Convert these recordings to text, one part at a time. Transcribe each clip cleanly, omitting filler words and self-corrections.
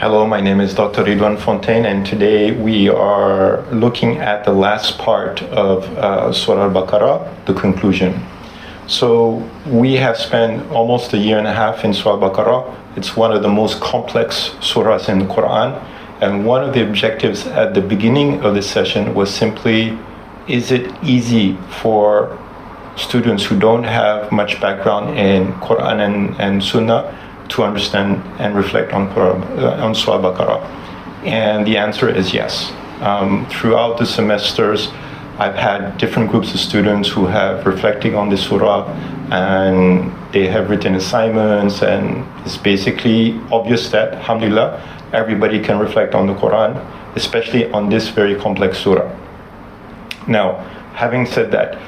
Hello, my name is Dr. Ridwan Fontaine, and today we are looking at the last part of Surah Al-Baqarah, the conclusion. So we have spent almost a year and a half in Surah Al-Baqarah. It's one of the most complex surahs in the Quran, and one of the objectives at the beginning of this session was simply, is it easy for students who don't have much background in Quran and Sunnah to understand and reflect on Surah Al-Baqarah? And the answer is yes. Throughout the semesters, I've had different groups of students who have reflecting on this surah, and they have written assignments, and it's basically obvious that, alhamdulillah, everybody can reflect on the Quran, especially on this very complex surah. Now, having said that,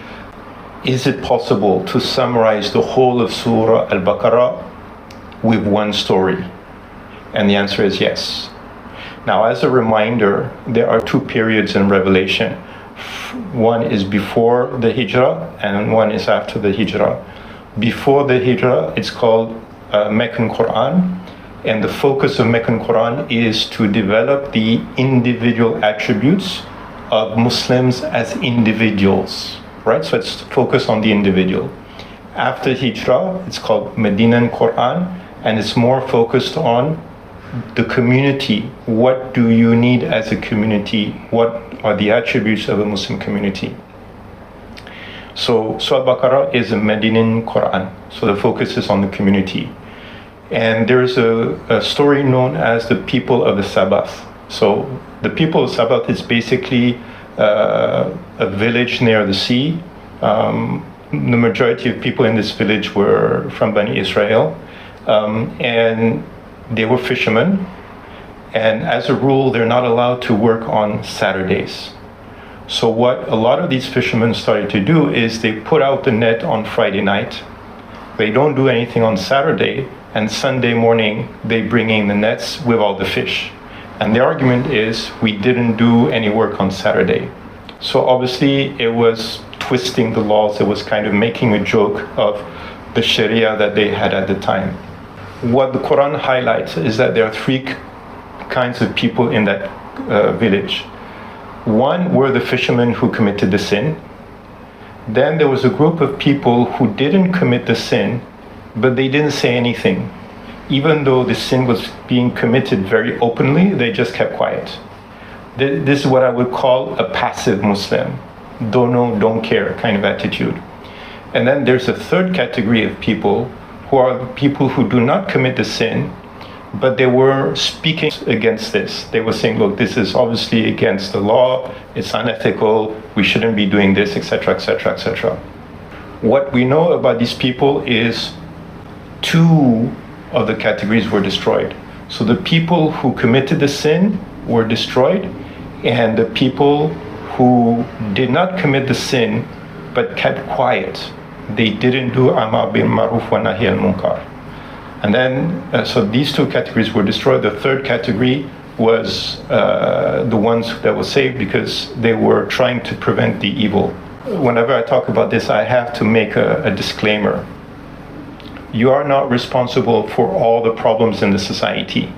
is it possible to summarize the whole of Surah Al-Baqarah with one story? And the answer is yes. Now, as a reminder, there are two periods in Revelation. One is before the Hijrah and one is after the Hijrah. Before the Hijrah, it's called Meccan Quran, and the focus of Meccan Quran is to develop the individual attributes of Muslims as individuals, right? So it's focused on the individual. After Hijrah, it's called Medinan Quran, and it's more focused on the community. What do you need as a community? What are the attributes of a Muslim community? So Surah Al-Baqarah is a Medinan Quran, so the focus is on the community. And there's a story known as the people of the Sabbath. So the people of Sabbath is basically a village near the sea. The majority of people in this village were from Bani Israel. And they were fishermen, and as a rule, they're not allowed to work on Saturdays. So what a lot of these fishermen started to do is they put out the net on Friday night. They don't do anything on Saturday, and Sunday morning they bring in the nets with all the fish. And the argument is, we didn't do any work on Saturday. So obviously it was twisting the laws. It was kind of making a joke of the Sharia that they had at the time. What the Quran highlights is that there are three kinds of people in that village. One were the fishermen who committed the sin. Then there was a group of people who didn't commit the sin, but they didn't say anything. Even though the sin was being committed very openly, they just kept quiet. This is what I would call a passive Muslim. Don't know, don't care kind of attitude. And then there's a third category of people who are the people who do not commit the sin, but they were speaking against this. They were saying, look, this is obviously against the law, it's unethical, we shouldn't be doing this, etc., etc., etc. What we know about these people is two of the categories were destroyed. So the people who committed the sin were destroyed, and the people who did not commit the sin but kept quiet, they didn't do Amar bil Maruf wa Nahi al Munkar. And then, so these two categories were destroyed. The third category was the ones that were saved because they were trying to prevent the evil. Whenever I talk about this, I have to make a disclaimer. You are not responsible for all the problems in the society,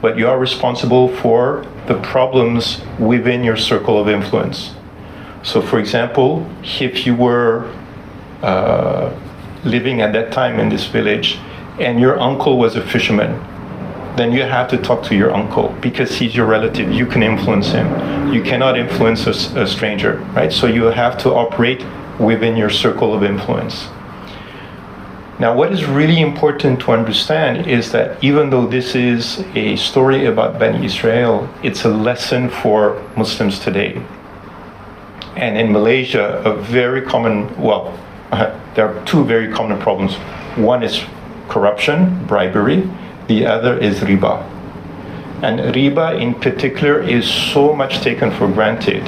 but you are responsible for the problems within your circle of influence. So for example, if you were living at that time in this village and your uncle was a fisherman, then you have to talk to your uncle because he's your relative. You can influence him. You cannot influence a stranger, right? So you have to operate within your circle of influence. Now, what is really important to understand is that even though this is a story about Bani Israel, it's a lesson for Muslims today. And in Malaysia, a very common, there are two very common problems. One is corruption, bribery. The other is riba. And riba in particular is so much taken for granted.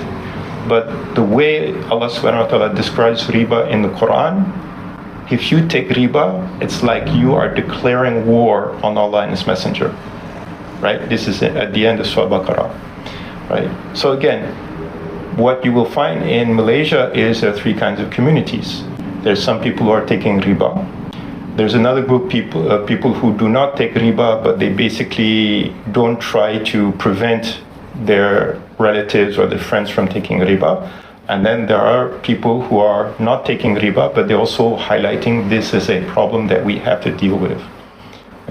But the way Allah subhanahu wa ta'ala describes riba in the Quran, if you take riba, it's like you are declaring war on Allah and His Messenger. Right? This is at the end of Surah Al-Baqarah. Right? So again, what you will find in Malaysia is there are three kinds of communities. There's some people who are taking riba. There's another group people who do not take riba, but they basically don't try to prevent their relatives or their friends from taking riba. And then there are people who are not taking riba, but they're also highlighting this as a problem that we have to deal with.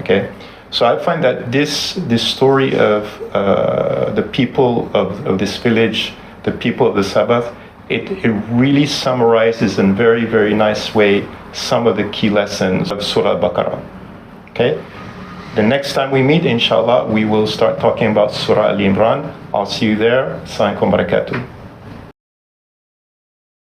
Okay, so I find that this story of the people of this village, the people of the Sabbath, it really summarizes in very, very nice way some of the key lessons of Surah Al-Baqarah. Okay, the next time we meet, inshallah, we will start talking about Surah Al-Imran. I'll see you there. Assalamu alaikum wa barakatuh.